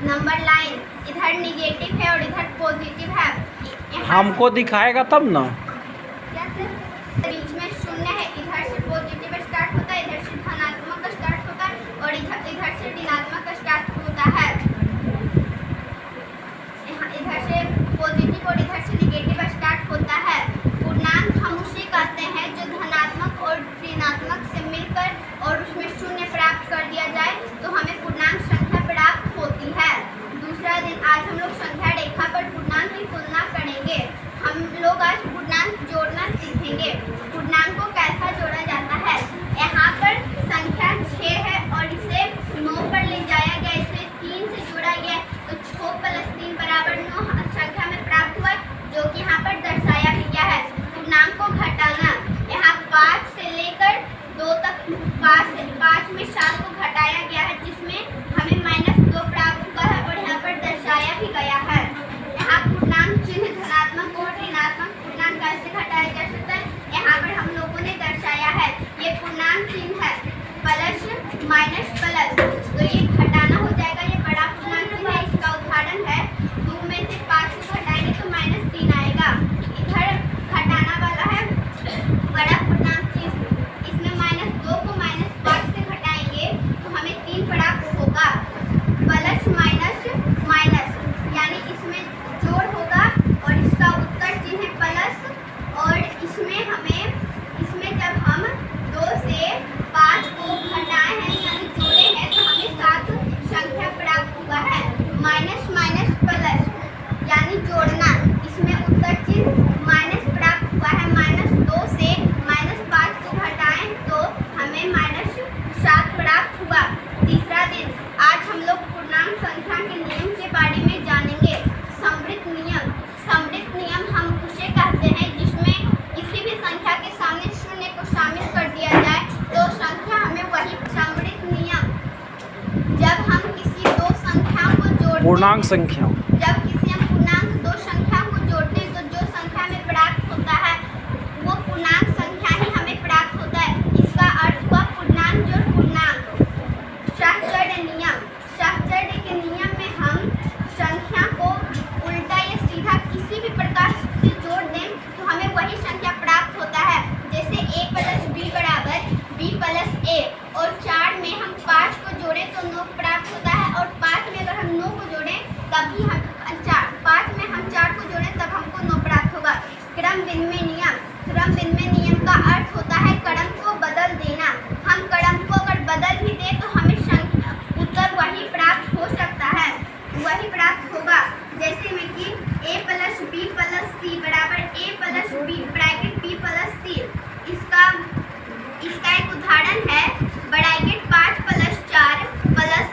Number line इधर negative है और इधर पॉजिटिव है। हमको दिखाएगा तब ना। बीच में शून्य है, इधर से पॉजिटिव स्टार्ट होता है, इधर से धनात्मक स्टार्ट होता है और इधर से ऋणात्मक स्टार्ट होता है। इधर से पॉजिटिव और इधर से निगेटिव स्टार्ट होता है। पूर्णांक हम उसे कहते हैं जो धनात्मक और ऋणात्मक से मिलकर और उसमें शून्य प्राप्त कर दिया जाए तो हमें पूर्णांक संख्या प्राप्त होती है। दूसरा दिन आज हम लोग संख्या रेखा पर पूर्णांक की तुलना करेंगे। हम लोग आज पूर्णांक जोड़ना सीखेंगे। पूर्णांक को कैसा जोड़ा जाता है। यहाँ पर संख्या 6 है और इसे 9 पर ले जाया गया, इसे 3 से जोड़ा गया तो 6 + 3 = 9 संख्या में प्राप्त हुआ, जो कि यहाँ पर दर्शाया भी गया है। पूर्णांक को घटाना, यहाँ 5 से लेकर 2 तक 5 में 7 को घटाया गया है, जिसमें हमें -2 प्राप्त हुआ है और यहाँ पर दर्शाया भी गया है। यहाँ पूर्णांक चिन्ह धनात्मक और ऋणात्मक पूर्णांक कैसे घटाया जा सकता है, यहाँ पर हम लोगों ने दर्शाया है। ये पूर्णांक चिन्ह है प्लस माइनस प्लस, तो ये घटाना हो जाएगा। ये बड़ा पूर्णांक चिन्ह है, इसका उदाहरण है 2 में से 5 को घटाएंगे तो -3 आएगा। इधर घटाना वाला है बड़ा पूर्णांक चिन्ह, इसमें -2 को -5 से घटाएंगे तो हमें 3 प्राप्त होगा। प्लस माइनस माइनस यानी इसमें जोड़ होगा और इसका उत्तर चिन्ह है प्लस, और इसमें जब हम 2 से 5 को घटाए हैं यानी जोड़े हैं तो हमें 7 संख्या प्राप्त हुआ है। माइनस माइनस प्लस यानी जोड़ना, इसमें उत्तर चिन्ह माइनस प्राप्त हुआ है। -2 से -5 को घटाएं तो हमें -7 प्राप्त हुआ। तीसरा दिन आज हम लोग पूर्णांक संख्या के नियम के बारे में जानेंगे। समृद्ध नियम। समृद्ध नियम हम उसे कहते हैं जिसमें किसी भी संख्या के सामने शून्य को शामिल कर दिया जाए तो संख्या हमें वही। समृद्ध नियम, जब हम किसी दो संख्याओं को जोड़ते पूर्णांक संख्या, जब किसी हम पूर्णांक दो संख्या को जोड़ते हैं तो जो संख्या हमें प्राप्त होता है वो पूर्णांक संख्या ही हमें प्राप्त होता है। इसका अर्थ हुआ पूर्णांक जोड़ पूर्णांक। सहचर्य नियम। सहचर्य के नियम में हम संख्या को उल्टा या सीधा किसी भी प्रकार से जोड़ दें तो हमें वही संख्या प्राप्त होता है। जैसे a + b = b + a, और 4 में हम 5 को जोड़ें तो 9 प्राप्त होता है, और 5 में अगर हम 9 को जोड़ें तभी हम 5 में हम 4 को जोड़ें तब हमको 9 प्राप्त होगा। क्रम विनिमय नियम। क्रम विनिमय नियम का अर्थ होता है क्रम को बदल देना। हम क्रम को अगर बदल भी दें तो हमें उत्तर वही प्राप्त हो सकता है, वही प्राप्त होगा। जैसे में कि a + b + c = a + b bracket b + c। इसका एक उदाहरण है ब्रैकेट 5 + 4 +